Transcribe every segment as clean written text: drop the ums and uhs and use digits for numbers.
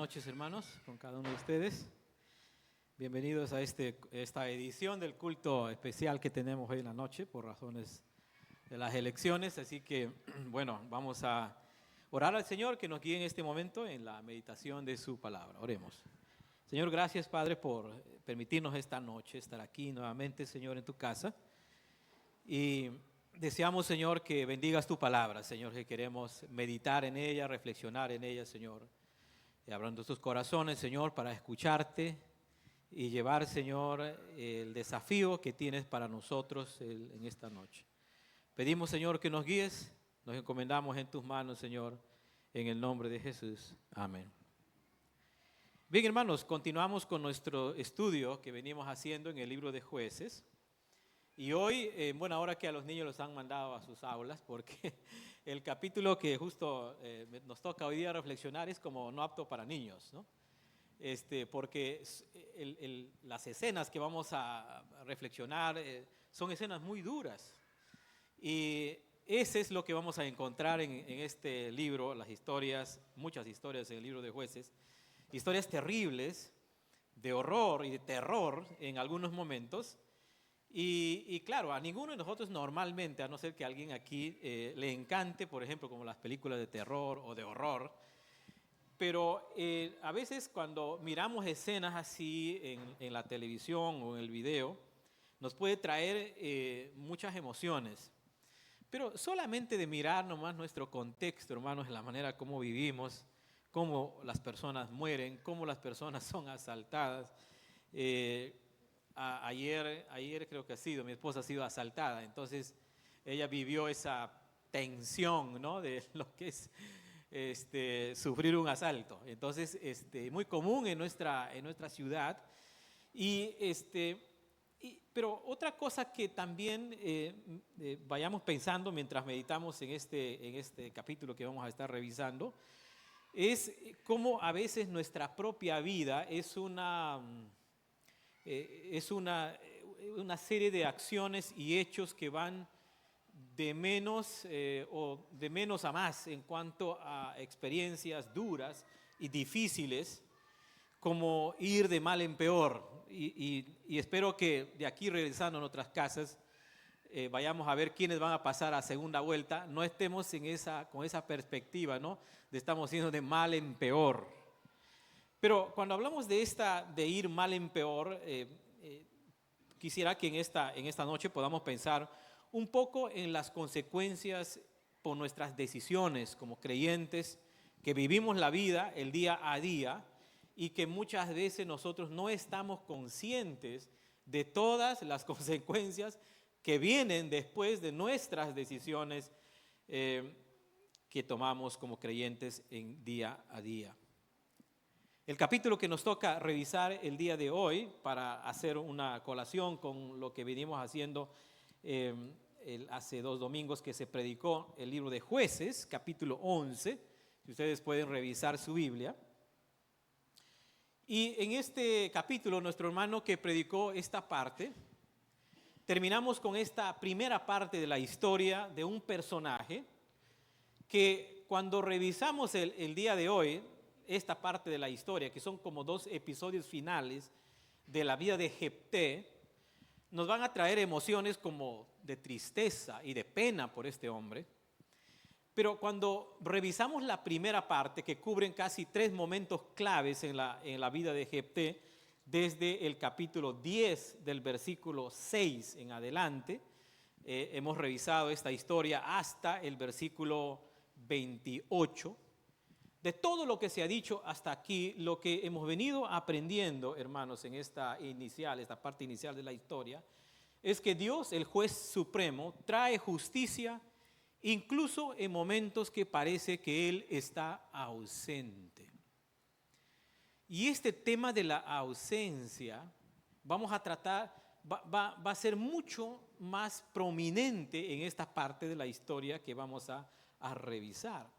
noches, hermanos, con cada uno de ustedes. Bienvenidos a esta edición del culto especial que tenemos hoy en la noche por razones de las elecciones. Así que, bueno, vamos a orar al Señor que nos guíe en este momento en la meditación de su palabra. Oremos. Señor, gracias, Padre, por permitirnos esta noche estar aquí nuevamente, Señor, en tu casa. Y deseamos, Señor, que bendigas tu palabra, Señor, que queremos meditar en ella, reflexionar en ella, Señor. Y abriendo tus corazones, Señor, para escucharte y llevar, Señor, el desafío que tienes para nosotros en esta noche. Pedimos, Señor, que nos guíes, nos encomendamos en tus manos, Señor, en el nombre de Jesús. Amén. Bien, hermanos, continuamos con nuestro estudio que venimos haciendo en el libro de Jueces. Y hoy, ahora que a los niños los han mandado a sus aulas, porque el capítulo que justo nos toca hoy día reflexionar es como no apto para niños, ¿no? Porque las escenas que vamos a reflexionar son escenas muy duras. Y ese es lo que vamos a encontrar en este libro, las historias, muchas historias en el libro de Jueces, historias terribles, de horror y de terror en algunos momentos. Y claro, a ninguno de nosotros normalmente, a no ser que a alguien aquí le encante, por ejemplo, como las películas de terror o de horror, pero a veces cuando miramos escenas así en la televisión o en el video, nos puede traer muchas emociones. Pero solamente de mirar nomás nuestro contexto, hermanos, en la manera como vivimos, cómo las personas mueren, cómo las personas son asaltadas. Ayer creo que mi esposa ha sido asaltada, entonces ella vivió esa tensión, ¿no?, de lo que es sufrir un asalto. Entonces, muy común en nuestra ciudad. Pero otra cosa que también vayamos pensando mientras meditamos en este capítulo que vamos a estar revisando, es cómo a veces nuestra propia vida es una serie de acciones y hechos que van de menos a más en cuanto a experiencias duras y difíciles, como ir de mal en peor. Y espero que de aquí regresando a nuestras casas vayamos a ver quiénes van a pasar a segunda vuelta, no estemos con esa perspectiva, ¿no?, de estamos yendo de mal en peor. Pero cuando hablamos de ir mal en peor, quisiera que en esta noche podamos pensar un poco en las consecuencias por nuestras decisiones como creyentes, que vivimos la vida el día a día y que muchas veces nosotros no estamos conscientes de todas las consecuencias que vienen después de nuestras decisiones que tomamos como creyentes en día a día. El capítulo que nos toca revisar el día de hoy, para hacer una colación con lo que venimos haciendo hace 2 domingos que se predicó el libro de Jueces, capítulo 11, si ustedes pueden revisar su Biblia. Y en este capítulo, nuestro hermano que predicó esta parte, terminamos con esta primera parte de la historia de un personaje que cuando revisamos el día de hoy, esta parte de la historia, que son como 2 episodios finales de la vida de Jefté, nos van a traer emociones como de tristeza y de pena por este hombre. Pero cuando revisamos la primera parte, que cubren casi 3 momentos claves en la vida de Jefté, desde el capítulo 10 del versículo 6 en adelante, hemos revisado esta historia hasta el versículo 28. De todo lo que se ha dicho hasta aquí, lo que hemos venido aprendiendo, hermanos, en esta parte inicial de la historia, es que Dios, el juez supremo, trae justicia incluso en momentos que parece que Él está ausente. Y este tema de la ausencia vamos a tratar, va a ser mucho más prominente en esta parte de la historia que vamos a revisar.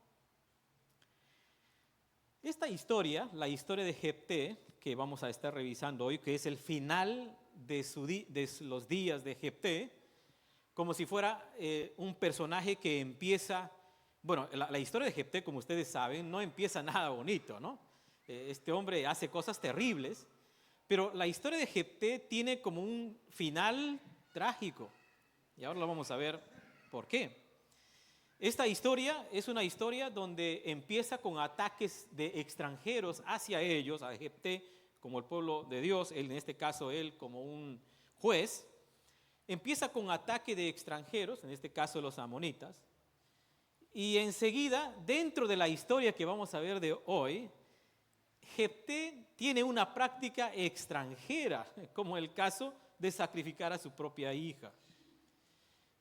Esta historia, la historia de Jefté, que vamos a estar revisando hoy, que es el final de los días de Jefté, como si fuera un personaje que empieza, bueno, la historia de Jefté, como ustedes saben, no empieza nada bonito, ¿no? Este hombre hace cosas terribles, pero la historia de Jefté tiene como un final trágico. Y ahora lo vamos a ver por qué. Esta historia es una historia donde empieza con ataques de extranjeros hacia ellos, a Jefté como el pueblo de Dios, él, en este caso él como un juez. Empieza con ataque de extranjeros, en este caso los amonitas. Y enseguida, dentro de la historia que vamos a ver de hoy, Jefté tiene una práctica extranjera, como el caso de sacrificar a su propia hija.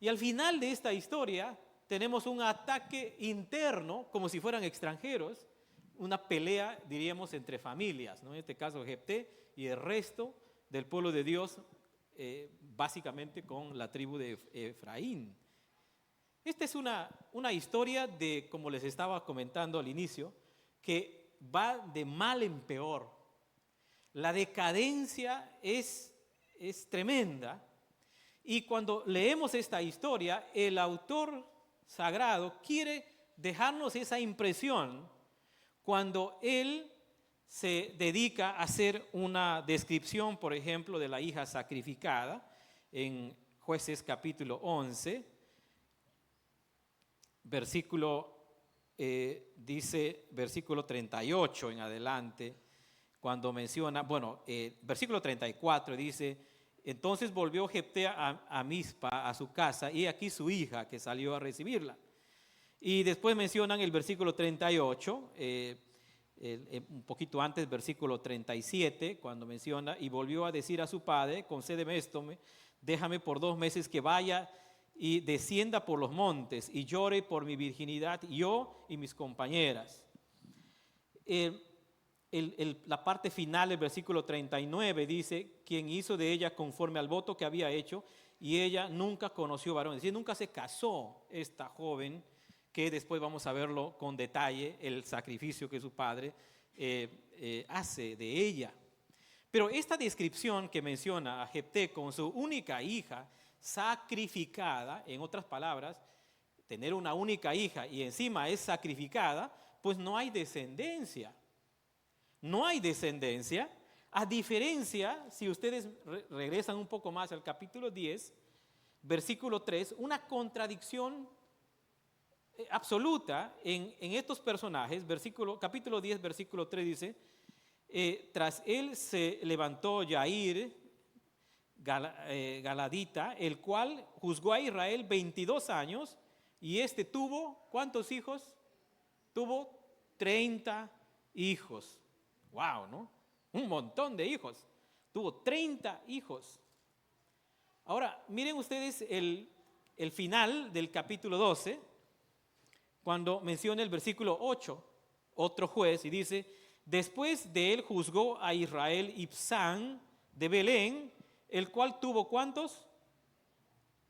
Y al final de esta historia tenemos un ataque interno, como si fueran extranjeros, una pelea, diríamos, entre familias, ¿no? En este caso Jefté y el resto del pueblo de Dios, básicamente con la tribu de Efraín. Esta es una historia de, como les estaba comentando al inicio, que va de mal en peor. La decadencia es tremenda. Y cuando leemos esta historia, el autor sagrado quiere dejarnos esa impresión cuando él se dedica a hacer una descripción, por ejemplo, de la hija sacrificada en Jueces capítulo 11, versículo 38 en adelante, cuando menciona, versículo 34 dice: entonces volvió Jefté a Mizpa, a su casa, y aquí su hija que salió a recibirla. Y después mencionan el versículo 38, un poquito antes, versículo 37, cuando menciona: y volvió a decir a su padre, concédeme esto, déjame por 2 meses que vaya y descienda por los montes y llore por mi virginidad, yo y mis compañeras. La parte final del versículo 39 dice: quien hizo de ella conforme al voto que había hecho, y ella nunca conoció varón. Es decir, nunca se casó esta joven, que después vamos a verlo con detalle, el sacrificio que su padre hace de ella. Pero esta descripción que menciona a Jefté con su única hija sacrificada, en otras palabras, tener una única hija y encima es sacrificada, pues no hay descendencia. No hay descendencia, a diferencia, si ustedes regresan un poco más al capítulo 10, versículo 3, una contradicción absoluta en estos personajes. Capítulo 10, versículo 3 dice: tras él se levantó Yair, Galadita, el cual juzgó a Israel 22 años, y tuvo, ¿cuántos hijos? Tuvo 30 hijos. Wow, ¿no? Un montón de hijos. Tuvo 30 hijos. Ahora, miren ustedes el final del capítulo 12, cuando menciona el versículo 8, otro juez, y dice: después de él juzgó a Israel Ibsán de Belén, el cual tuvo ¿cuántos?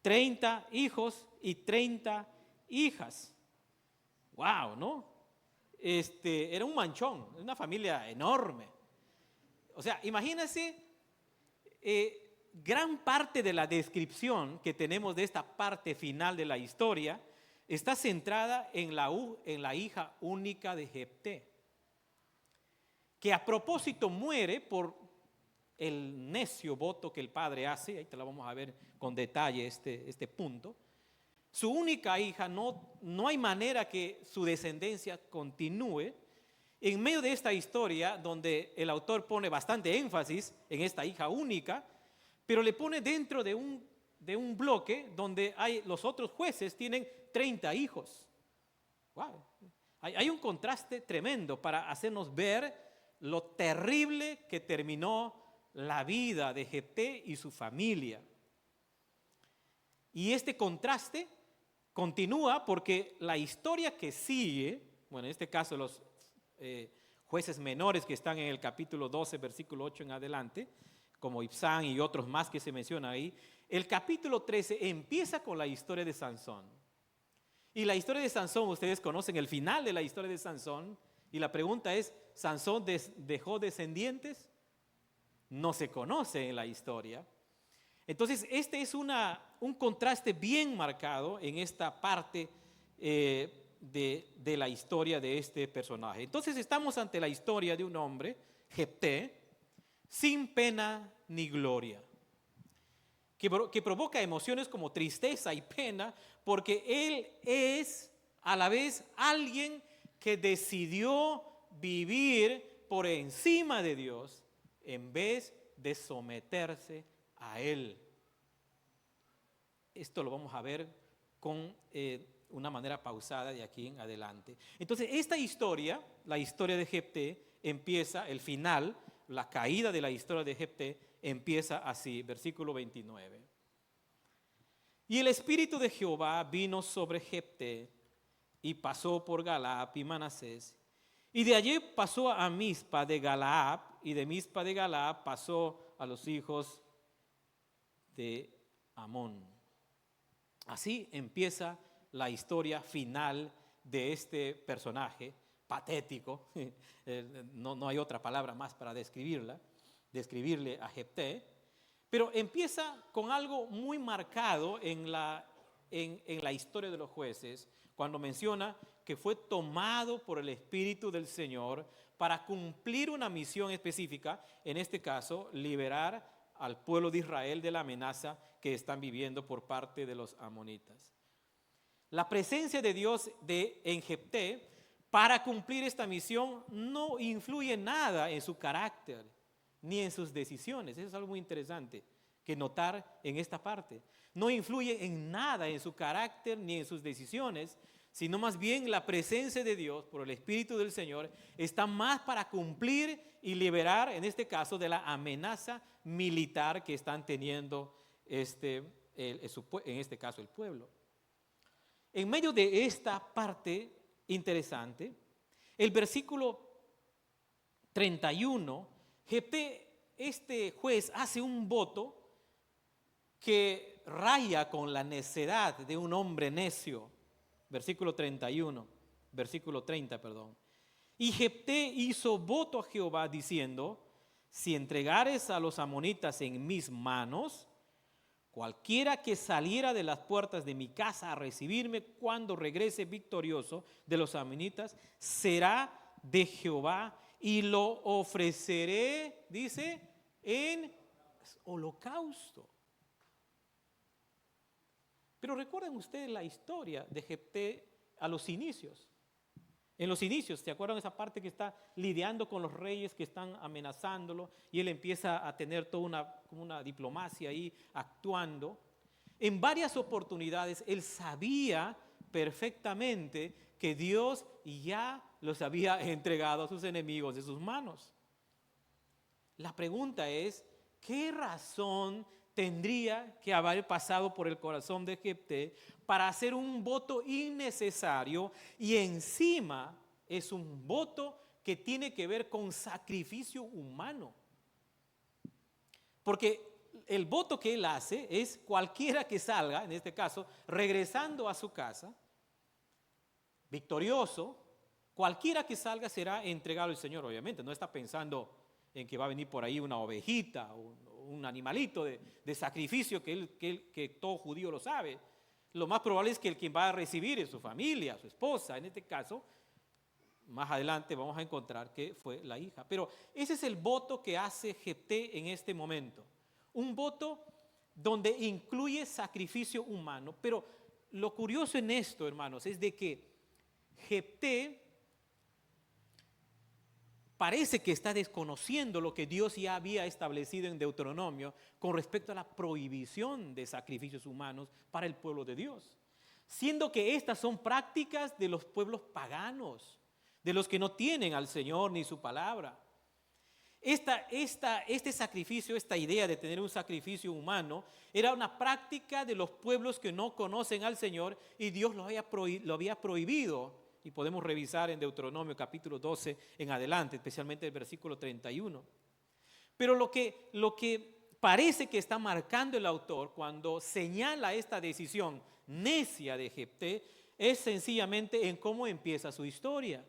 30 hijos y 30 hijas. Wow, ¿no? Era un manchón, una familia enorme. O sea, imagínense, gran parte de la descripción que tenemos de esta parte final de la historia está centrada en la hija única de Jefté, que a propósito muere por el necio voto que el padre hace. Ahí te la vamos a ver con detalle este punto. Su única hija, no hay manera que su descendencia continúe. En medio de esta historia, donde el autor pone bastante énfasis en esta hija única, pero le pone dentro de un bloque donde los otros jueces tienen 30 hijos. Wow. Hay un contraste tremendo para hacernos ver lo terrible que terminó la vida de Jefté y su familia. Y este contraste continúa porque la historia que sigue, en este caso los jueces menores que están en el capítulo 12, versículo 8 en adelante, como Ibsán y otros más que se mencionan ahí, el capítulo 13 empieza con la historia de Sansón. Y la historia de Sansón, ustedes conocen el final de la historia de Sansón, y la pregunta es: ¿Sansón dejó descendientes? No se conoce en la historia. Entonces, este es un contraste bien marcado en esta parte de la historia de este personaje. Entonces estamos ante la historia de un hombre, Jefté, sin pena ni gloria, que provoca emociones como tristeza y pena, porque él es a la vez alguien que decidió vivir por encima de Dios en vez de someterse a Él. Esto lo vamos a ver con una manera pausada de aquí en adelante. Entonces, esta historia, la historia de Jefté, empieza, el final, la caída de la historia de Jefté, empieza así, versículo 29. Y el Espíritu de Jehová vino sobre Jefté y pasó por Galaad y Manasés. Y de allí pasó a Mizpa de Galaad, y de Mizpa de Galaad pasó a los hijos de Amón. Así empieza la historia final de este personaje patético. No hay otra palabra más para describirle a Jefté. Pero empieza con algo muy marcado en la historia de los jueces, cuando menciona que fue tomado por el Espíritu del Señor para cumplir una misión específica, en este caso, liberar al pueblo de Israel de la amenaza que están viviendo por parte de los amonitas. La presencia de Dios en Jefté para cumplir esta misión no influye nada en su carácter ni en sus decisiones. Eso es algo muy interesante que notar en esta parte. No influye en nada en su carácter ni en sus decisiones, sino más bien la presencia de Dios por el Espíritu del Señor está más para cumplir y liberar, en este caso, de la amenaza militar que están teniendo en este caso el pueblo. En medio de esta parte interesante, el versículo 31, Jefté, este juez, hace un voto que raya con la necedad de un hombre necio. Versículo 31, versículo 30, perdón. Y Jefté hizo voto a Jehová diciendo: si entregares a los amonitas en mis manos, cualquiera que saliera de las puertas de mi casa a recibirme cuando regrese victorioso de los amonitas, será de Jehová y lo ofreceré, dice, en holocausto. Pero recuerden ustedes la historia de Jefté a los inicios. En los inicios, ¿se acuerdan esa parte que está lidiando con los reyes que están amenazándolo? Y él empieza a tener toda una diplomacia ahí actuando. En varias oportunidades él sabía perfectamente que Dios ya los había entregado a sus enemigos de sus manos. La pregunta es, ¿qué razón tendría que haber pasado por el corazón de Jefté para hacer un voto innecesario, y encima es un voto que tiene que ver con sacrificio humano? Porque el voto que él hace es cualquiera que salga, en este caso, regresando a su casa, victorioso, cualquiera que salga será entregado al Señor. Obviamente no está pensando en que va a venir por ahí una ovejita o un animalito de sacrificio que todo judío lo sabe. Lo más probable es que el quien va a recibir es su familia, su esposa. En este caso, más adelante vamos a encontrar que fue la hija. Pero ese es el voto que hace Jefté en este momento. Un voto donde incluye sacrificio humano. Pero lo curioso en esto, hermanos, es de que Jefté parece que está desconociendo lo que Dios ya había establecido en Deuteronomio con respecto a la prohibición de sacrificios humanos para el pueblo de Dios, siendo que estas son prácticas de los pueblos paganos, de los que no tienen al Señor ni su palabra. Este sacrificio, esta idea de tener un sacrificio humano, era una práctica de los pueblos que no conocen al Señor, y Dios lo había prohibido. Y podemos revisar en Deuteronomio capítulo 12 en adelante, especialmente el versículo 31. Pero lo que parece que está marcando el autor cuando señala esta decisión necia de Jefté es sencillamente en cómo empieza su historia.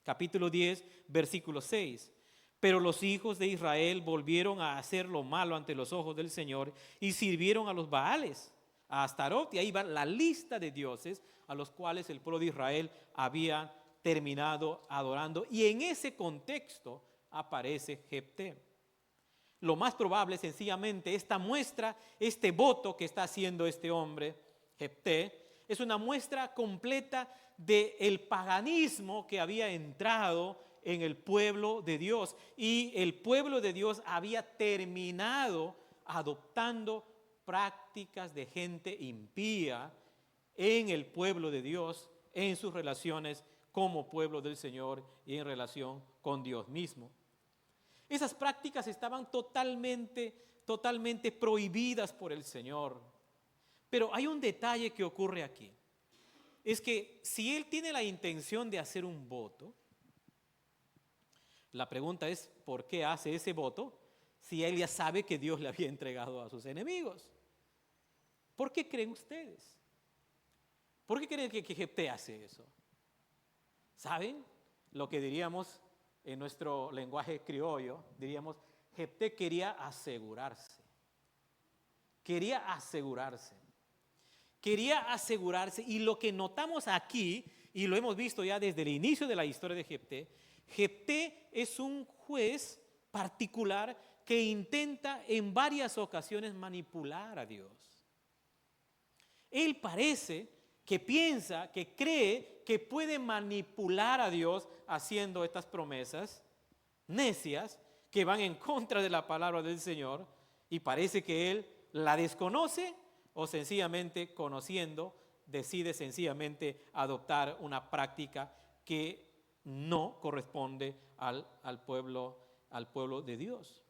Capítulo 10, versículo 6. Pero los hijos de Israel volvieron a hacer lo malo ante los ojos del Señor y sirvieron a los Baales, a Astarot, y ahí va la lista de dioses a los cuales el pueblo de Israel había terminado adorando, y en ese contexto aparece Jefté. Lo más probable, sencillamente, esta muestra, este voto que está haciendo este hombre, Jefté, es una muestra completa del paganismo que había entrado en el pueblo de Dios, y el pueblo de Dios había terminado adoptando prácticas de gente impía en el pueblo de Dios, en sus relaciones como pueblo del Señor y en relación con Dios mismo. Esas prácticas estaban totalmente prohibidas por el Señor. Pero hay un detalle que ocurre aquí. Es que si él tiene la intención de hacer un voto, la pregunta es, ¿por qué hace ese voto si él ya sabe que Dios le había entregado a sus enemigos? ¿Por qué creen ustedes? ¿Por qué creen que Jefté hace eso? ¿Saben lo que diríamos en nuestro lenguaje criollo? Diríamos, Jefté quería asegurarse. Quería asegurarse. Quería asegurarse, y lo que notamos aquí, y lo hemos visto ya desde el inicio de la historia de Jefté, Jefté es un juez particular que intenta en varias ocasiones manipular a Dios. Él parece que piensa, que cree que puede manipular a Dios haciendo estas promesas necias que van en contra de la palabra del Señor, y parece que él la desconoce o sencillamente conociendo decide sencillamente adoptar una práctica que no corresponde al pueblo de Dios.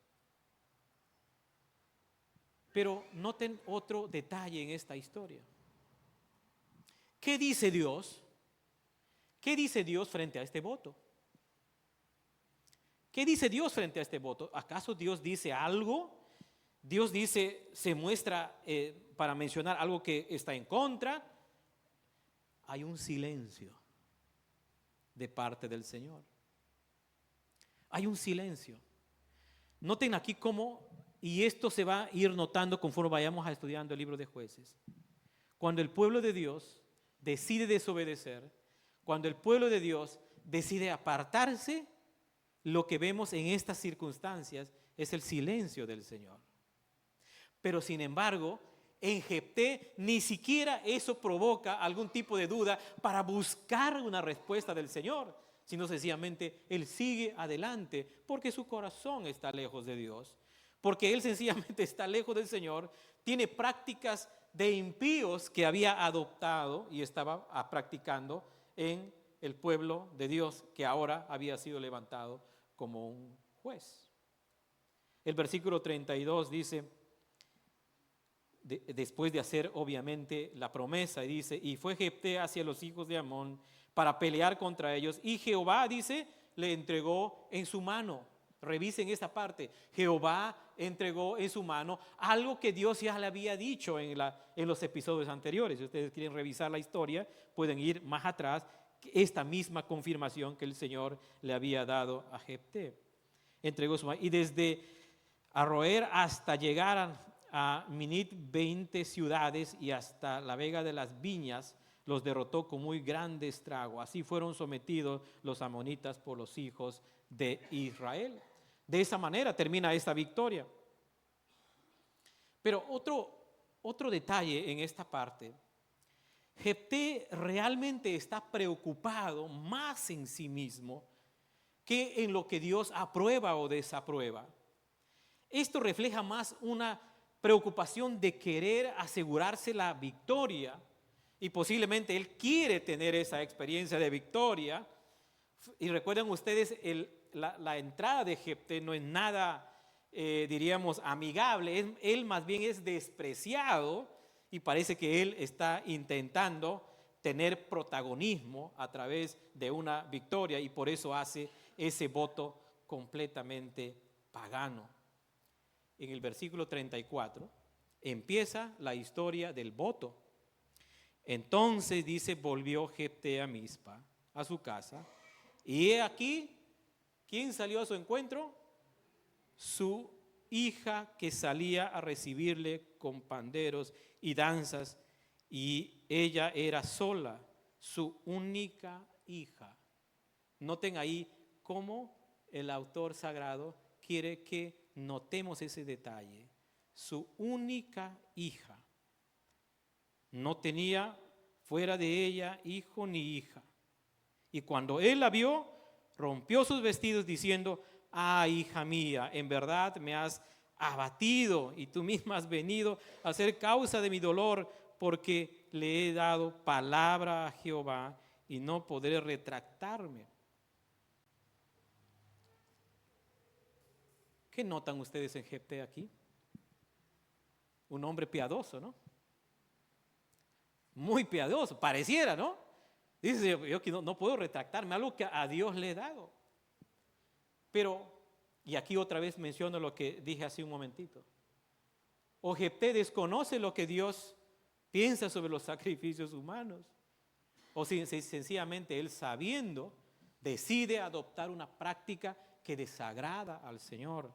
Pero noten otro detalle en esta historia. ¿Qué dice Dios? ¿Qué dice Dios frente a este voto? ¿Qué dice Dios frente a este voto? ¿Acaso Dios dice algo? Dios dice, se muestra para mencionar algo que está en contra. Hay un silencio de parte del Señor. Hay un silencio. Noten aquí cómo, y esto se va a ir notando conforme vayamos estudiando el libro de Jueces. Cuando el pueblo de Dios decide desobedecer, cuando el pueblo de Dios decide apartarse, lo que vemos en estas circunstancias es el silencio del Señor. Pero sin embargo, en Jefté ni siquiera eso provoca algún tipo de duda para buscar una respuesta del Señor, sino sencillamente él sigue adelante porque su corazón está lejos de Dios, porque él sencillamente está lejos del Señor, tiene prácticas de impíos que había adoptado y estaba practicando en el pueblo de Dios que ahora había sido levantado como un juez. El versículo 32 dice, después de hacer obviamente la promesa, y dice, y fue Jefté hacia los hijos de Amón para pelear contra ellos, y Jehová, dice, le entregó en su mano. Revisen esta parte. Jehová entregó en su mano algo que Dios ya le había dicho en los episodios anteriores. Si ustedes quieren revisar la historia, pueden ir más atrás. Esta misma confirmación que el Señor le había dado a Jefté. Entregó su mano. Y desde Aroer hasta llegar a Minit, 20 ciudades, y hasta la Vega de las Viñas los derrotó con muy grande estrago. Así fueron sometidos los amonitas por los hijos de Israel. De esa manera termina esta victoria. Pero otro detalle en esta parte, Jefté realmente está preocupado más en sí mismo que en lo que Dios aprueba o desaprueba. Esto refleja más una preocupación de querer asegurarse la victoria, y posiblemente él quiere tener esa experiencia de victoria. Y recuerden ustedes, la entrada de Jefté no es nada, diríamos, amigable. Él más bien es despreciado, y parece que él está intentando tener protagonismo a través de una victoria, y por eso hace ese voto completamente pagano. En el versículo 34 empieza la historia del voto. Entonces dice, volvió Jefté a Mizpa, a su casa, y he aquí, ¿quién salió a su encuentro? Su hija, que salía a recibirle con panderos y danzas, y ella era sola, su única hija. Noten ahí cómo el autor sagrado quiere que notemos ese detalle. Su única hija. No tenía fuera de ella hijo ni hija. Y cuando él la vio, rompió sus vestidos diciendo: ah, hija mía, en verdad me has abatido y tú misma has venido a ser causa de mi dolor, porque le he dado palabra a Jehová y no podré retractarme. ¿Qué notan ustedes en Jefté aquí? Un hombre piadoso, ¿no? Muy piadoso, pareciera, ¿no? Dice: yo que no puedo retractarme, algo que a Dios le he dado. Pero, y aquí otra vez menciono lo que dije hace un momentito. O Jefté desconoce lo que Dios piensa sobre los sacrificios humanos. O sencillamente él, sabiendo, decide adoptar una práctica que desagrada al Señor.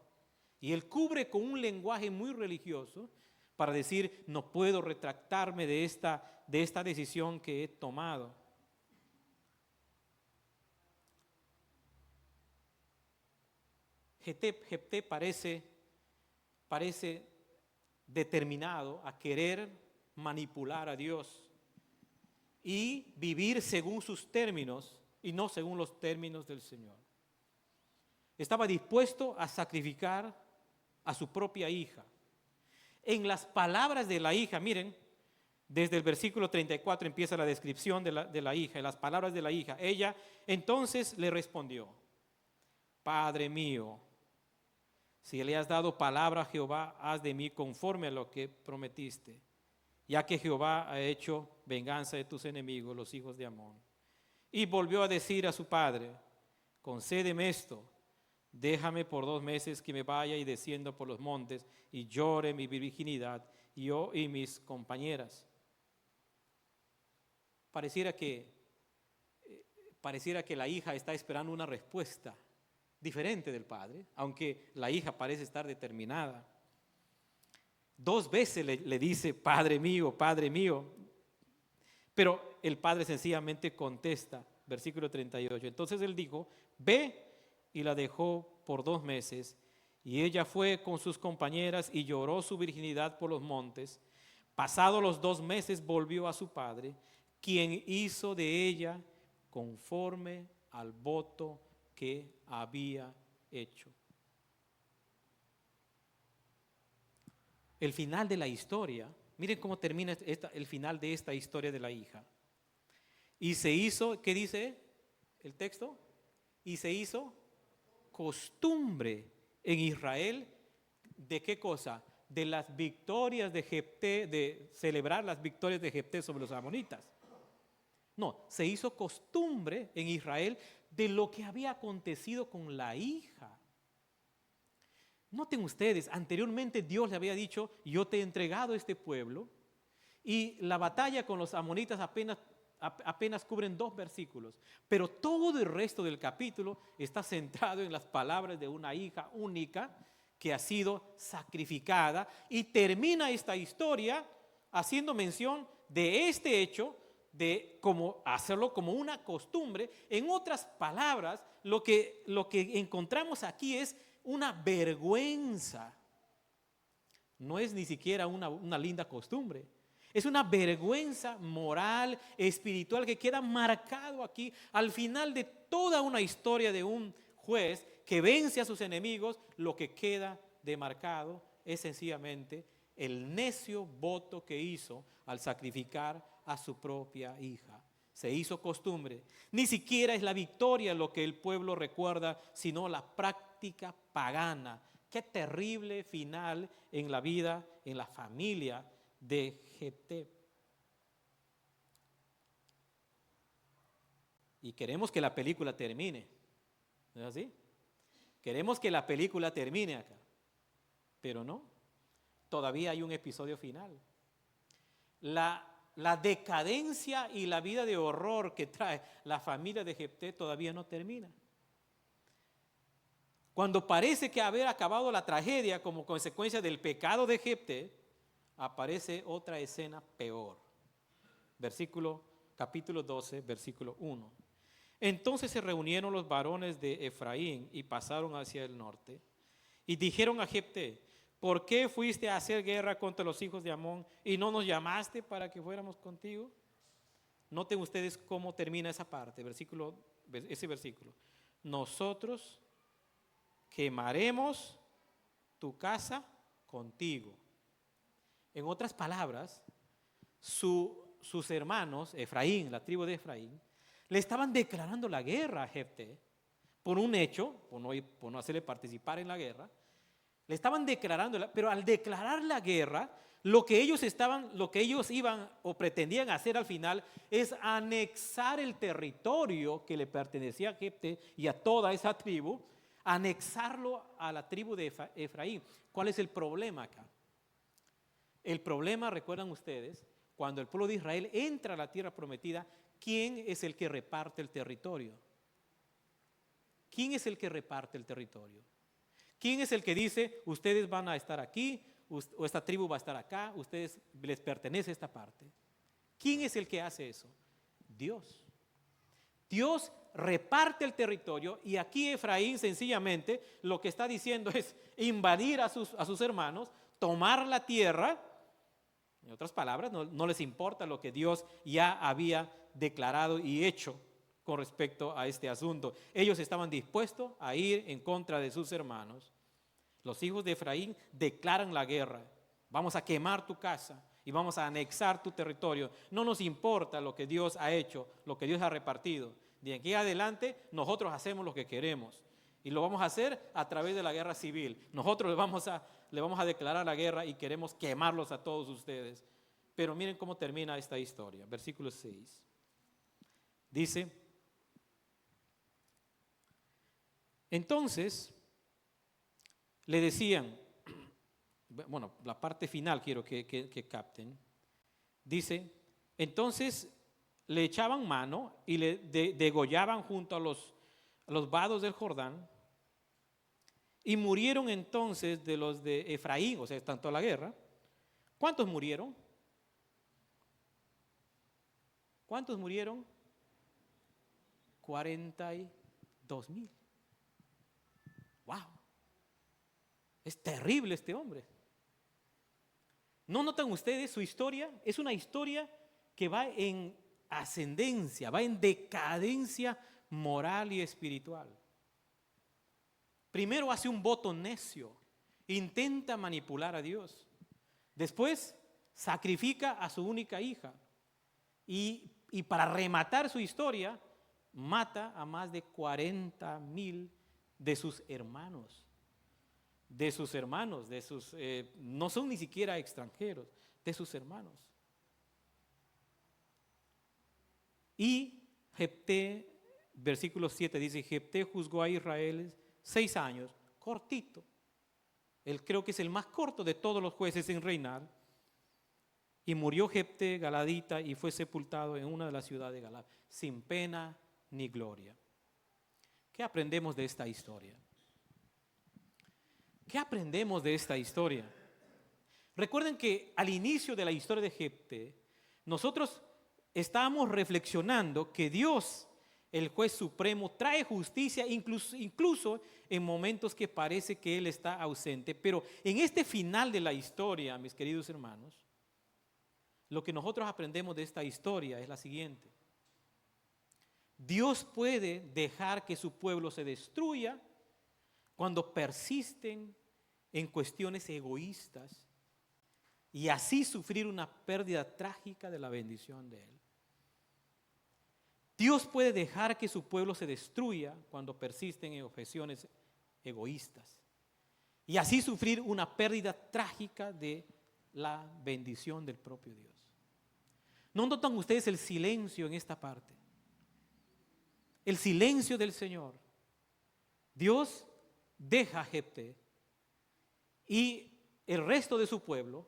Y él cubre con un lenguaje muy religioso para decir: no puedo retractarme de esta decisión que he tomado. Jefté parece determinado a querer manipular a Dios y vivir según sus términos y no según los términos del Señor. Estaba dispuesto a sacrificar a su propia hija. En las palabras de la hija, miren, desde el versículo 34 empieza la descripción de la hija, en las palabras de la hija. Ella entonces le respondió: Padre mío, si le has dado palabra a Jehová, haz de mí conforme a lo que prometiste, ya que Jehová ha hecho venganza de tus enemigos, los hijos de Amón. Y volvió a decir a su padre: concédeme esto, déjame por 2 meses que me vaya y descienda por los montes y llore mi virginidad, yo y mis compañeras. Pareciera que la hija está esperando una respuesta diferente del padre, aunque la hija parece estar determinada. 2 veces le dice: Padre mío, Padre mío. Pero el padre sencillamente contesta, versículo 38. Entonces él dijo: ve, y la dejó por 2 meses. Y ella fue con sus compañeras y lloró su virginidad por los montes. Pasados los 2 meses volvió a su padre, quien hizo de ella conforme al voto que había hecho. El final de la historia, miren cómo termina el final de esta historia de la hija. Y se hizo, ¿qué dice el texto? Y se hizo costumbre en Israel, ¿de qué cosa? De las victorias de Jefté, de celebrar las victorias de Jefté sobre los amonitas. No, se hizo costumbre en Israel de lo que había acontecido con la hija. Noten ustedes, anteriormente Dios le había dicho: yo te he entregado este pueblo, y la batalla con los amonitas apenas cubren 2 versículos, pero todo el resto del capítulo está centrado en las palabras de una hija única que ha sido sacrificada, y termina esta historia haciendo mención de este hecho, de cómo hacerlo como una costumbre. En otras palabras, lo que encontramos aquí es una vergüenza. No es ni siquiera una linda costumbre. Es una vergüenza moral, espiritual, que queda marcado aquí al final de toda una historia de un juez que vence a sus enemigos. Lo que queda demarcado es sencillamente el necio voto que hizo al sacrificar a su propia hija. Se hizo costumbre. Ni siquiera es la victoria lo que el pueblo recuerda, sino la práctica pagana. Qué terrible final en la vida, en la familia de Jefté. Y queremos que la película termine, ¿no es así? Queremos que la película termine acá, pero no, todavía hay un episodio final. La decadencia y la vida de horror que trae la familia de Jefté todavía no termina. Cuando parece que haber acabado la tragedia como consecuencia del pecado de Jefté, aparece otra escena peor. Capítulo 12, versículo 1. Entonces se reunieron los varones de Efraín y pasaron hacia el norte y dijeron a Jefté: ¿por qué fuiste a hacer guerra contra los hijos de Amón y no nos llamaste para que fuéramos contigo? Noten ustedes cómo termina esa parte, ese versículo. Nosotros quemaremos tu casa contigo. En otras palabras, sus hermanos, Efraín, la tribu de Efraín, le estaban declarando la guerra a Jefté por un hecho, por no hacerle participar en la guerra. Le estaban declarando, pero al declarar la guerra, lo que ellos iban o pretendían hacer al final es anexar el territorio que le pertenecía a Jefté y a toda esa tribu, anexarlo a la tribu de Efraín. ¿Cuál es el problema acá? El problema, recuerdan ustedes, cuando el pueblo de Israel entra a la tierra prometida, ¿quién es el que reparte el territorio? ¿Quién es el que reparte el territorio? ¿Quién es el que dice, ustedes van a estar aquí, o esta tribu va a estar acá, ustedes les pertenece esta parte? ¿Quién es el que hace eso? Dios. Dios reparte el territorio y aquí Efraín sencillamente lo que está diciendo es invadir a sus hermanos, tomar la tierra. En otras palabras, no les importa lo que Dios ya había declarado y hecho con respecto a este asunto. Ellos estaban dispuestos a ir en contra de sus hermanos. Los hijos de Efraín declaran la guerra. Vamos a quemar tu casa y vamos a anexar tu territorio. No nos importa lo que Dios ha hecho, lo que Dios ha repartido. De aquí adelante nosotros hacemos lo que queremos y lo vamos a hacer a través de la guerra civil. Nosotros le vamos a declarar la guerra y queremos quemarlos a todos ustedes. Pero miren cómo termina esta historia. Versículo 6. Dice: entonces le decían, bueno, la parte final quiero que capten. Dice, entonces le echaban mano y le degollaban junto a los vados del Jordán, y murieron entonces de los de Efraín, o sea, tanto la guerra. ¿Cuántos murieron? ¿Cuántos murieron? 42,000. ¡Wow! Es terrible este hombre. ¿No notan ustedes su historia? Es una historia que va en ascendencia, va en decadencia moral y espiritual. Primero hace un voto necio, intenta manipular a Dios. Después sacrifica a su única hija y para rematar su historia mata a más de 40,000 de sus hermanos. No son ni siquiera extranjeros, de sus hermanos. Y Jefté, versículo 7 dice, Jefté juzgó a Israel 6 años, cortito. Él creo que es el más corto de todos los jueces en reinar. Y murió Jefté galadita y fue sepultado en una de las ciudades de Galad, sin pena ni gloria. ¿Qué aprendemos de esta historia? ¿Qué aprendemos de esta historia? Recuerden que al inicio de la historia de Jefté, nosotros estábamos reflexionando que Dios, el juez supremo, trae justicia incluso en momentos que parece que Él está ausente. Pero en este final de la historia, mis queridos hermanos, lo que nosotros aprendemos de esta historia es la siguiente. Dios puede dejar que su pueblo se destruya cuando persisten en cuestiones egoístas y así sufrir una pérdida trágica de la bendición de Él. Dios puede dejar que su pueblo se destruya cuando persisten en objeciones egoístas y así sufrir una pérdida trágica de la bendición del propio Dios. ¿No notan ustedes el silencio en esta parte? El silencio del Señor. Dios deja a Jefté y el resto de su pueblo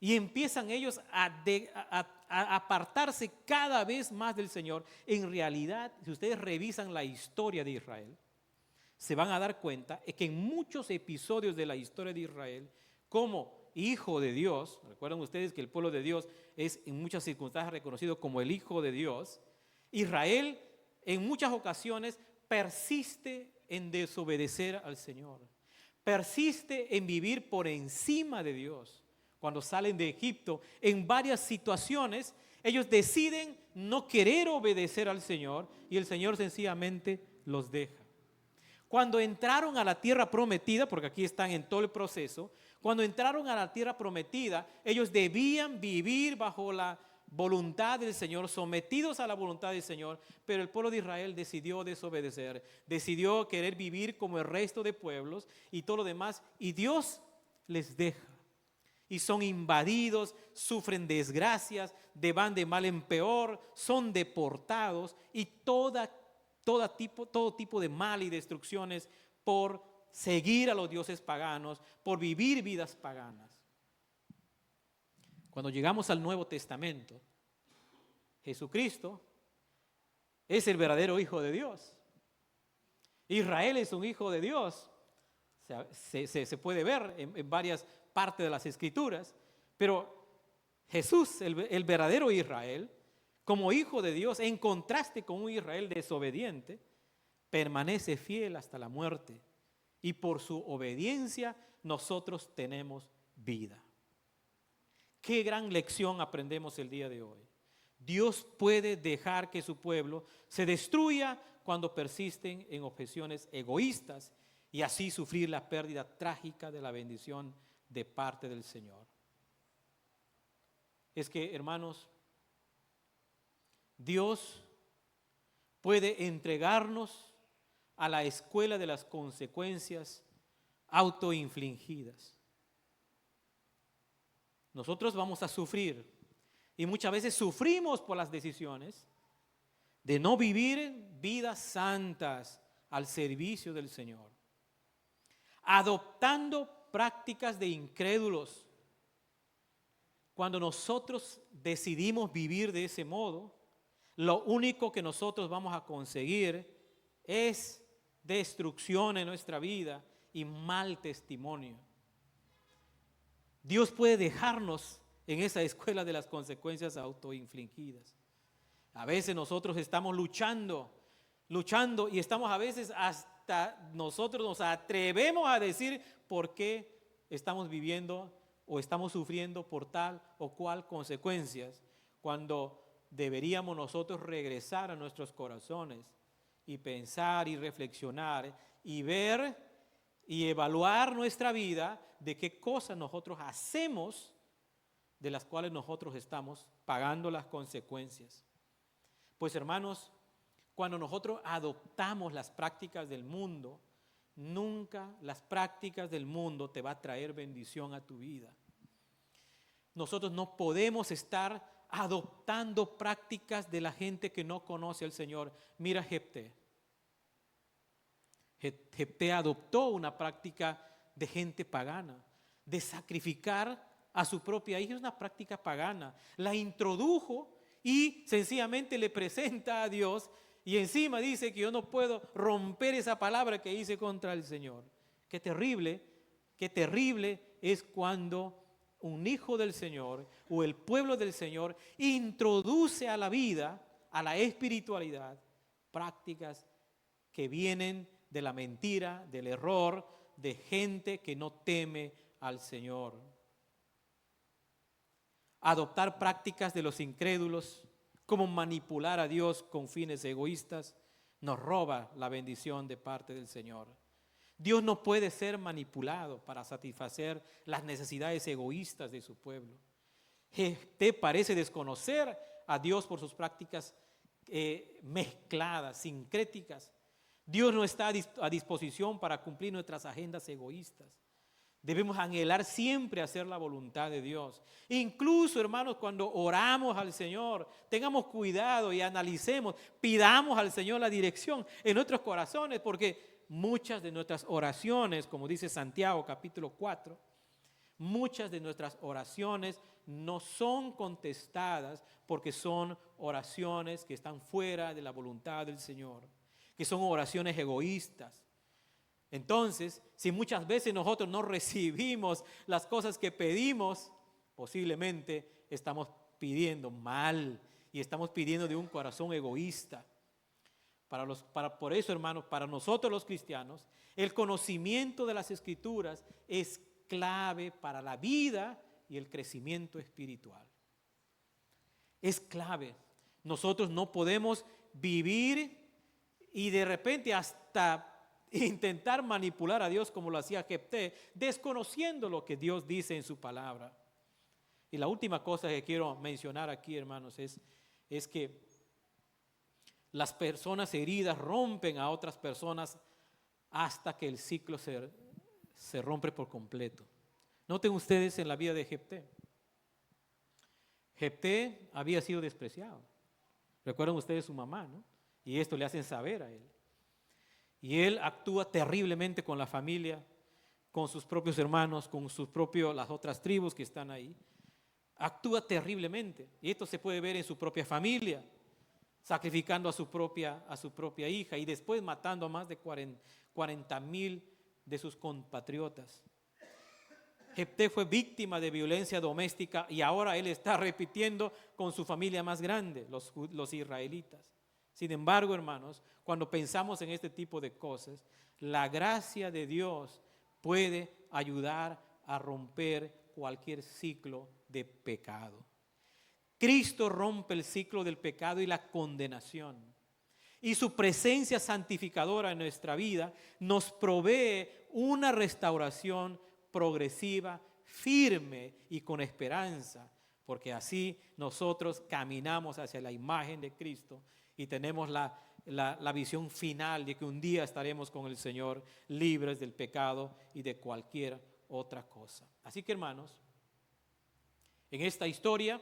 y empiezan ellos a apartarse cada vez más del Señor. En realidad, si ustedes revisan la historia de Israel, se van a dar cuenta que en muchos episodios de la historia de Israel, como hijo de Dios, recuerdan ustedes que el pueblo de Dios es en muchas circunstancias reconocido como el hijo de Dios, Israel en muchas ocasiones persiste en desobedecer al Señor, persiste en vivir por encima de Dios. Cuando salen de Egipto, en varias situaciones, ellos deciden no querer obedecer al Señor y el Señor sencillamente los deja. Cuando entraron a la tierra prometida, porque aquí están en todo el proceso, cuando entraron a la tierra prometida, ellos debían vivir bajo la voluntad del Señor, sometidos a la voluntad del Señor, pero el pueblo de Israel decidió desobedecer, decidió querer vivir como el resto de pueblos y todo lo demás, y Dios les deja. Y son invadidos, sufren desgracias, van de mal en peor, son deportados y todo tipo de mal y destrucciones por seguir a los dioses paganos, por vivir vidas paganas. Cuando llegamos al Nuevo Testamento, Jesucristo es el verdadero Hijo de Dios. Israel es un hijo de Dios. Se puede ver en varias partes de las Escrituras, pero Jesús, el verdadero Israel, como hijo de Dios, en contraste con un Israel desobediente, permanece fiel hasta la muerte y por su obediencia nosotros tenemos vida. Qué gran lección aprendemos el día de hoy. Dios puede dejar que su pueblo se destruya cuando persisten en objeciones egoístas y así sufrir la pérdida trágica de la bendición de parte del Señor. Es que, hermanos, Dios puede entregarnos a la escuela de las consecuencias autoinfligidas. Nosotros vamos a sufrir y muchas veces sufrimos por las decisiones de no vivir vidas santas al servicio del Señor, adoptando prácticas de incrédulos. Cuando nosotros decidimos vivir de ese modo, lo único que nosotros vamos a conseguir es destrucción en nuestra vida y mal testimonio. Dios puede dejarnos en esa escuela de las consecuencias autoinfligidas. A veces nosotros estamos luchando y estamos a veces hasta nosotros nos atrevemos a decir por qué estamos viviendo o estamos sufriendo por tal o cual consecuencias, cuando deberíamos nosotros regresar a nuestros corazones y pensar y reflexionar y ver y evaluar nuestra vida de qué cosas nosotros hacemos de las cuales nosotros estamos pagando las consecuencias. Pues hermanos, cuando nosotros adoptamos las prácticas del mundo, nunca las prácticas del mundo te va a traer bendición a tu vida. Nosotros no podemos estar adoptando prácticas de la gente que no conoce al Señor. Mira Jefté. Jefté adoptó una práctica de gente pagana, de sacrificar a su propia hija. Es una práctica pagana. La introdujo y sencillamente le presenta a Dios y encima dice que yo no puedo romper esa palabra que hice contra el Señor. Qué terrible es cuando un hijo del Señor o el pueblo del Señor introduce a la vida, a la espiritualidad, prácticas que vienen de la mentira, del error, de gente que no teme al Señor. Adoptar prácticas de los incrédulos, como manipular a Dios con fines egoístas, nos roba la bendición de parte del Señor. Dios no puede ser manipulado para satisfacer las necesidades egoístas de su pueblo. Jefté parece desconocer a Dios por sus prácticas mezcladas, sincréticas. Dios no está a disposición para cumplir nuestras agendas egoístas. Debemos anhelar siempre hacer la voluntad de Dios. Incluso, hermanos, cuando oramos al Señor, tengamos cuidado y analicemos, pidamos al Señor la dirección en nuestros corazones, porque muchas de nuestras oraciones, como dice Santiago capítulo 4, muchas de nuestras oraciones no son contestadas porque son oraciones que están fuera de la voluntad del Señor, que son oraciones egoístas. Entonces, si muchas veces nosotros no recibimos las cosas que pedimos, posiblemente estamos pidiendo mal y estamos pidiendo de un corazón egoísta. Por eso, hermanos, para nosotros los cristianos, el conocimiento de las Escrituras es clave para la vida y el crecimiento espiritual. Es clave. Nosotros no podemos vivir y de repente hasta intentar manipular a Dios como lo hacía Jefté, desconociendo lo que Dios dice en su palabra. Y la última cosa que quiero mencionar aquí, hermanos, es que las personas heridas rompen a otras personas hasta que el ciclo se rompe por completo. Noten ustedes en la vida de Jefté. Jefté había sido despreciado. Recuerdan ustedes su mamá, ¿no? Y esto le hacen saber a él. Y él actúa terriblemente con la familia, con sus propios hermanos, con las otras tribus que están ahí. Actúa terriblemente. Y esto se puede ver en su propia familia, sacrificando a su propia hija y después matando a más de 40,000 de sus compatriotas. Jefté fue víctima de violencia doméstica y ahora él está repitiendo con su familia más grande, los israelitas. Sin embargo, hermanos, cuando pensamos en este tipo de cosas, la gracia de Dios puede ayudar a romper cualquier ciclo de pecado. Cristo rompe el ciclo del pecado y la condenación. Y su presencia santificadora en nuestra vida nos provee una restauración progresiva, firme y con esperanza, porque así nosotros caminamos hacia la imagen de Cristo y tenemos la visión final de que un día estaremos con el Señor libres del pecado y de cualquier otra cosa. Así que, hermanos, en esta historia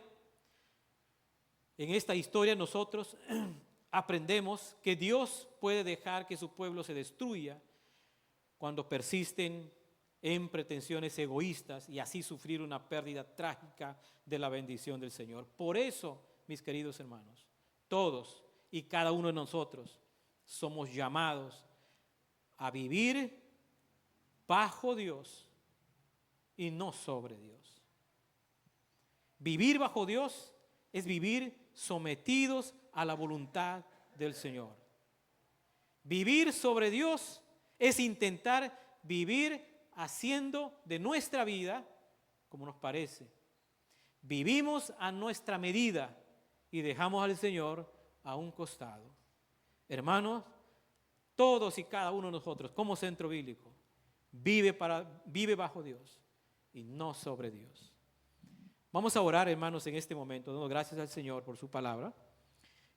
nosotros aprendemos que Dios puede dejar que su pueblo se destruya cuando persisten en pretensiones egoístas y así sufrir una pérdida trágica de la bendición del Señor. Por eso, mis queridos hermanos, todos y cada uno de nosotros somos llamados a vivir bajo Dios y no sobre Dios. Vivir bajo Dios es vivir sometidos a la voluntad del Señor. Vivir sobre Dios es intentar vivir haciendo de nuestra vida como nos parece. Vivimos a nuestra medida y dejamos al Señor a un costado. Hermanos, todos y cada uno de nosotros como centro bíblico vive bajo Dios y no sobre Dios. Vamos a orar, hermanos, en este momento, dando gracias al Señor por su palabra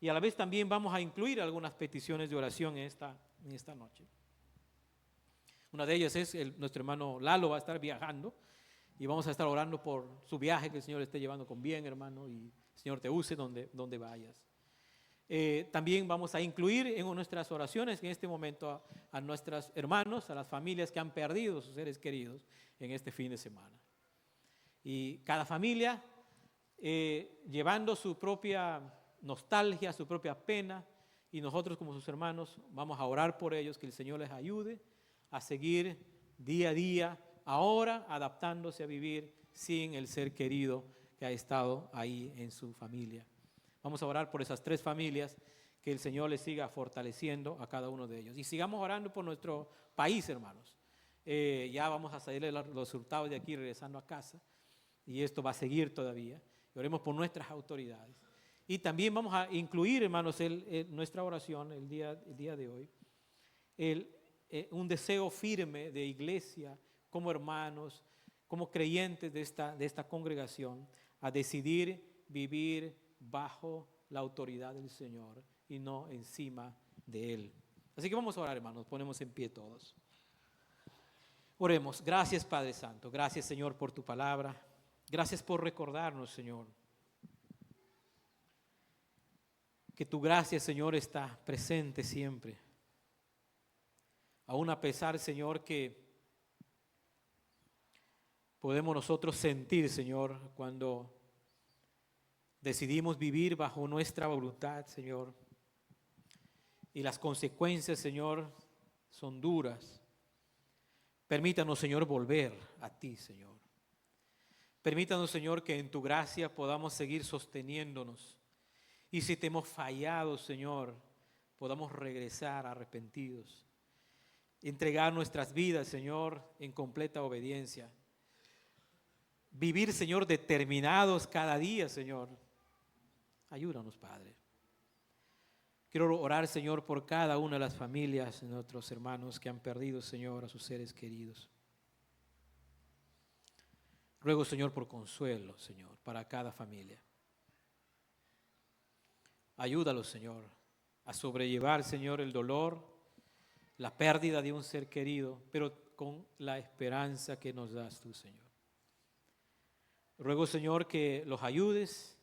y a la vez también vamos a incluir algunas peticiones de oración en esta noche. Una de ellas es nuestro hermano Lalo va a estar viajando y vamos a estar orando por su viaje, que el Señor esté llevando con bien, hermano, y el Señor te use donde vayas. También vamos a incluir en nuestras oraciones en este momento a nuestros hermanos, a las familias que han perdido sus seres queridos en este fin de semana. Y cada familia llevando su propia nostalgia, su propia pena, y nosotros como sus hermanos vamos a orar por ellos, que el Señor les ayude a seguir día a día, ahora adaptándose a vivir sin el ser querido que ha estado ahí en su familia. Vamos a orar por esas 3 familias, que el Señor les siga fortaleciendo a cada uno de ellos. Y sigamos orando por nuestro país, hermanos. Ya vamos a salir los resultados de aquí regresando a casa, y esto va a seguir todavía. Y oremos por nuestras autoridades. Y también vamos a incluir, hermanos, nuestra oración el día de hoy, un deseo firme de iglesia, como hermanos, como creyentes de esta congregación, a decidir vivir bajo la autoridad del Señor y no encima de Él. Así que vamos a orar, hermanos, ponemos en pie todos. Oremos. Gracias, Padre Santo, gracias, Señor, por tu palabra, gracias por recordarnos, Señor, que tu gracia, Señor, está presente siempre. Aún a pesar, Señor, que podemos nosotros sentir, Señor, cuando decidimos vivir bajo nuestra voluntad, Señor, y las consecuencias, Señor, son duras. Permítanos, Señor, volver a ti, Señor. Permítanos, Señor, que en tu gracia podamos seguir sosteniéndonos. Y si te hemos fallado, Señor, podamos regresar arrepentidos. Entregar nuestras vidas, Señor, en completa obediencia. Vivir, Señor, determinados cada día, Señor. Ayúdanos, Padre. Quiero orar, Señor, por cada una de las familias de nuestros hermanos que han perdido, Señor, a sus seres queridos. Ruego, Señor, por consuelo, Señor, para cada familia. Ayúdalos, Señor, a sobrellevar, Señor, el dolor, la pérdida de un ser querido, pero con la esperanza que nos das tú, Señor. Ruego, Señor, que los ayudes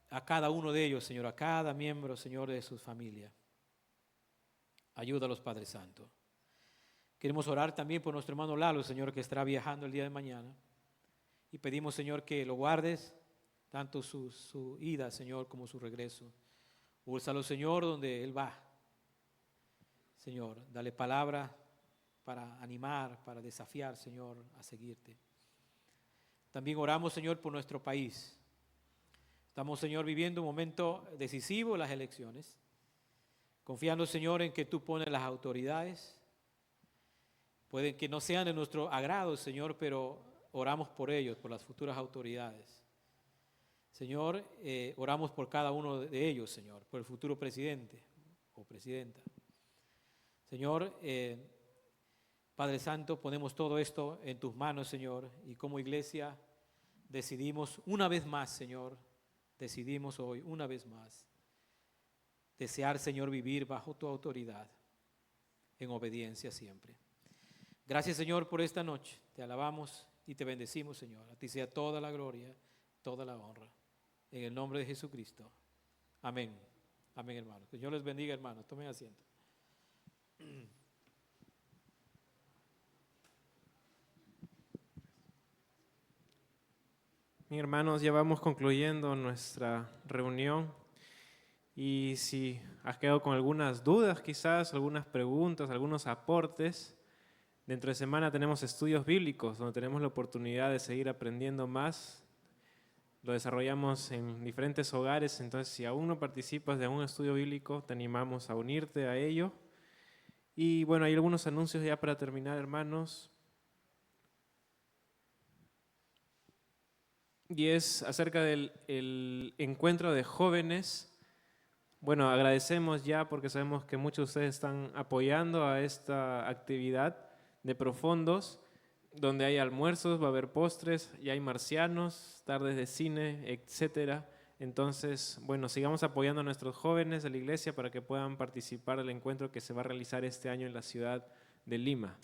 a cada uno de ellos, Señor, a cada miembro, Señor, de su familia. Ayúdalos, Padre Santo. Queremos orar también por nuestro hermano Lalo, Señor, que estará viajando el día de mañana. Y pedimos, Señor, que lo guardes, tanto su ida, Señor, como su regreso. Úsalo, Señor, donde él va. Señor, dale palabra para animar, para desafiar, Señor, a seguirte. También oramos, Señor, por nuestro país. Estamos, Señor, viviendo un momento decisivo en las elecciones, confiando, Señor, en que tú pones las autoridades. Pueden que no sean de nuestro agrado, Señor, pero oramos por ellos, por las futuras autoridades. Señor, oramos por cada uno de ellos, Señor, por el futuro presidente o presidenta. Señor, Padre Santo, ponemos todo esto en tus manos, Señor, y como iglesia decidimos una vez más, Señor, decidimos hoy una vez más desear, Señor, vivir bajo tu autoridad en obediencia siempre. Gracias, Señor, por esta noche. Te alabamos y te bendecimos, Señor. A ti sea toda la gloria, toda la honra. En el nombre de Jesucristo. Amén. Amén, hermanos. Que Dios les bendiga, hermanos. Tomen asiento. Mis hermanos, ya vamos concluyendo nuestra reunión y si has quedado con algunas dudas, quizás algunas preguntas, algunos aportes, dentro de semana tenemos estudios bíblicos donde tenemos la oportunidad de seguir aprendiendo más. Lo desarrollamos en diferentes hogares, entonces si aún no participas de un estudio bíblico, te animamos a unirte a ello. Y bueno, hay algunos anuncios ya para terminar, hermanos. Y es acerca del encuentro de jóvenes. Bueno, agradecemos ya porque sabemos que muchos de ustedes están apoyando a esta actividad de Profondos, donde hay almuerzos, va a haber postres, ya hay marcianos, tardes de cine, etcétera. Entonces, bueno, sigamos apoyando a nuestros jóvenes de la iglesia para que puedan participar del encuentro que se va a realizar este año en la ciudad de Lima.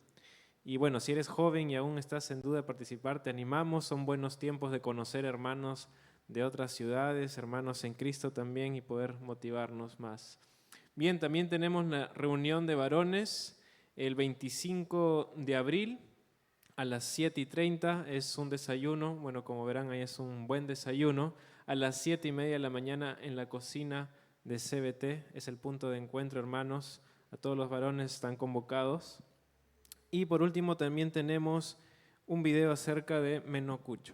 Y bueno, si eres joven y aún estás en duda de participar, te animamos. Son buenos tiempos de conocer hermanos de otras ciudades, hermanos en Cristo también, y poder motivarnos más. Bien, también tenemos la reunión de varones el 25 de abril a las 7:30. Es un desayuno, bueno, como verán ahí es un buen desayuno. A las 7:30 de la mañana en la cocina de CBT es el punto de encuentro, hermanos. A todos los varones están convocados. Y por último también tenemos un video acerca de Menocucho.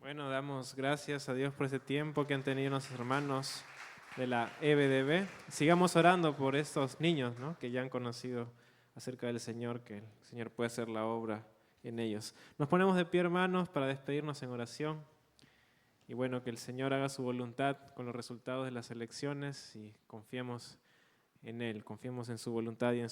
Bueno, damos gracias a Dios por ese tiempo que han tenido nuestros hermanos de la EBDB. Sigamos orando por estos niños, ¿no?, que ya han conocido acerca del Señor, que el Señor puede hacer la obra en ellos. Nos ponemos de pie, hermanos, para despedirnos en oración. Y bueno, que el Señor haga su voluntad con los resultados de las elecciones y confiemos en Él, confiemos en su voluntad y en